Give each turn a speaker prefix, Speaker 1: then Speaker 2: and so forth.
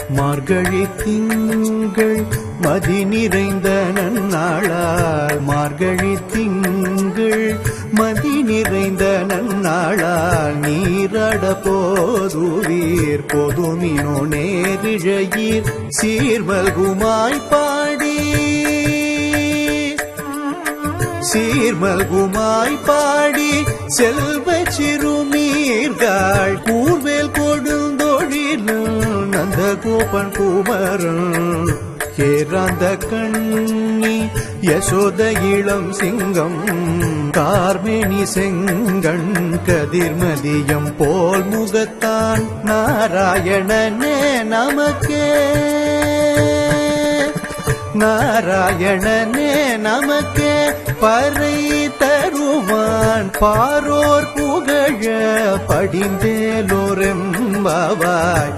Speaker 1: மார்கழி திங்கள் மதி நிறைந்த நன்னாளால் மார்கழி திங்கள் மதி நிறைந்த நன்னாளால் நீராட போதுவீர் பொதுமினோ நேரிழையீர் சீர்மல்குமாய் பாடி சீர்மல்குமாய் பாடி செல்வ சிறுமீர்கள் கூர்வேல் கொடுந்தொழிலும் நந்த கோபன் குமரன் கேராந்த கண்ணி யசோத இளம் சிங்கம் கார்மேனி செங்கண் கதிர்மதியம் போல் முகத்தான் நாராயணனே நமக்கே நாராயணனே நமக்கே பறை தருவான் பாரோர் புகழ படிந்தேலோரெம்பாவாய்.